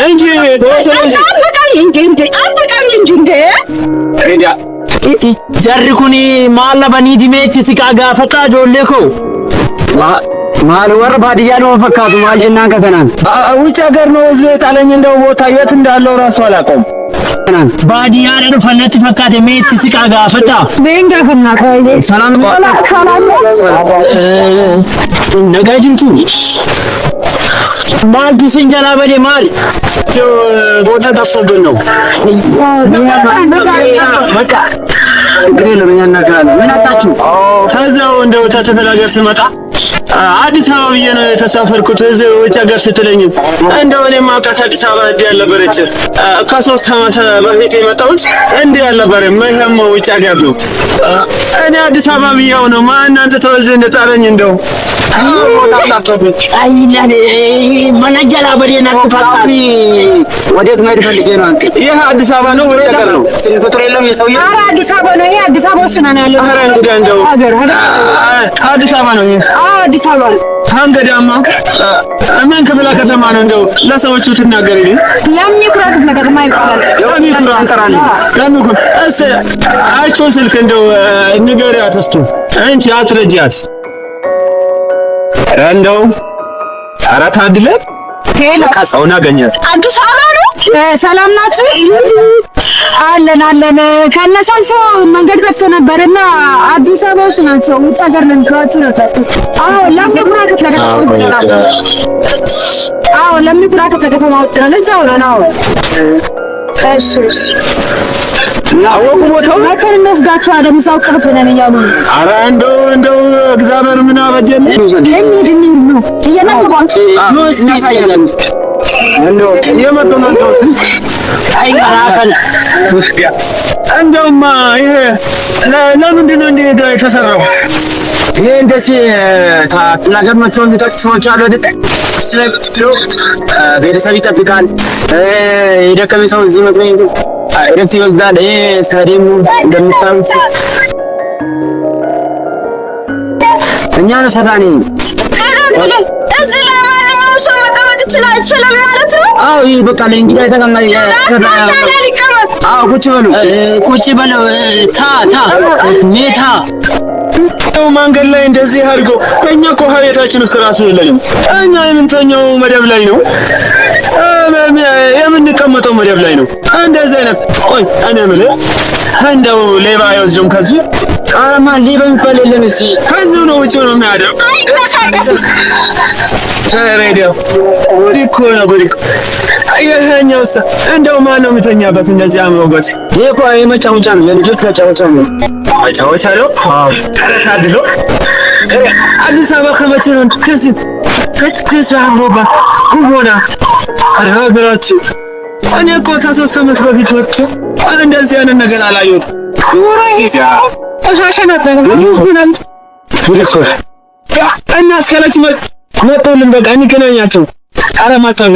እንጂ jarri maal labanii dimeetti siqaa gaafata ijoollee koo maal warra baadiyyaa nama fakkaatu maal jennaan kanaan ውጭ ሀገር ነው ህዝብ የጣለኝ እንደው ቦታ የት እንዳለው ራሱ አላውቀውም baadiyyaa dha dhufannatti fakkaate meetti siqaa gaafata meen gaafannaa koyde ሰላም nagaa jirtu maaltu sin jalaa bade maal ቦታ ጠፍቶብን ነው በቃ ምን አጣችሁ ከዛው እንደው ተተላገር ስመጣ አዲስ አበባ ብዬ ነው የተሳፈርኩት እዚህ ውጭ ሀገር ስትለኝ እንደው እኔማ አዲስ አበባ እንደ ያለበረች ከ3 አመት በፊት የመጣሁት እንደ ያለበረ መሄም ውጭ ሀገር ነው እኔ አዲስ አበባ ብዬው ነው ማናንተ ተወዝ እንደጣለኝ እንደው አይላኔ ማናጀላ በደና ተፋጣሪ ወዴት መሄድ ፈልጌ ነው አንተ ይሄ አዲስ አበባ ነው ውጭ ሀገር ነው ቁጥር የለም የሰውዬ ኧረ አዲስ አበባ ነው ይሄ አዲስ አበባ ውስጥ ነው ያለው ኧረ እንግዲህ እንደው አዲስ አበባ ነው ይሄ አዲስ አበባ አንገዳማ ምን ክፍለ ከተማ ነው እንደው ለሰዎቹ ትናገሪልኝ ለሚኩራ ክፍለ ከተማ ይባላል ለሚኩራ አንቀራለሁ ለሚኩራ እስ አይቾ ስልክ እንደው ንገሪያት እስቱ አንቺ አትረጂያት እንደው ኧረ ታድለ ሄሎ ካሳውና አገኛት አዲስ አበባ ነው ሰላም ናችሁ አለን ከነሳንሶ መንገድ ከፍቶ ነበርና አዲስ አበባ ውስጥ ናቸው ውጭ ሀገር ነው የሚከዋቱ ነበር ለሚኩራ ክፍለ ከተማ ለሚኩራ ክፍለ ከተማ ውስጥ ነው ለዛው ነው እሺ አወቁ ቦታው ማከል መስዳቸው አደምሳው ቅርብ ነን እያሉ ኧረ እንደው እግዚአብሔር ምን አበጀን ነው እየመጣን ነው እስኪያሳየን እንደው የመጡ ነው አይጋራከን እንደውማ ይሄ ለምንድን ነው እንዴ የተሰራው ይሄ እንደዚህ ታላገማቸው እንድታጭዎች አሉ አይደል ስለዚህ ቤተሰብ ይጠብቃል የደከመ ሰው እዚህ መጥቶ እረፍት ይወስዳል ስታዲየሙ እንደምታዩት እኛ ነው ሰራኒ እዚህ ለማንኛውም ሰው መቀመጥ ይችላል ማለት ነው አዎ ይሄ በቃ ለእንግዳ የተቀመጠ አዎ ቁጭ በለው ሜታ መንገድ ላይ እንደዚህ አድርገው እኛ እኮ ቤታችን ውስጥ ራሱ የለንም እኛ የምንተኛው መደብ ላይ ነው የምንቀመጠው መደብ ላይ ነው እንደዚህ አይነት ቆይ እኔ የምልህ እንደው ሌባ አይወስድም ከዚህ ማን ሌባ የሚባል የለም እዚህ ከዚህ ነው ውጭ ነው የሚያደርግ አይንቀሳቀስም ሬዲዮ ጉድ እኮ ይሄኛውስ እንደው ማን ነው የሚተኛበት እንደዚህ አምሮበት ይሄ እኮ የመጫወቻ ነው የልጆች መጫወቻ ነው መጫወቻ ነው ኧረ ታድሎ አዲስ አበባ ከመቼ ነው ደስ አምሮባት ሁሉና ኧረ ሀገራችን እኔ እኮ ከ3 አመት በፊት ወጥቼ እንደዚህ አይነት ነገር አላየሁትም ቆሻሻ ነበር ጉድ እኮ እና ሰለች መጥቶልን በቃ እንገናኛቸው ኧረ ማታ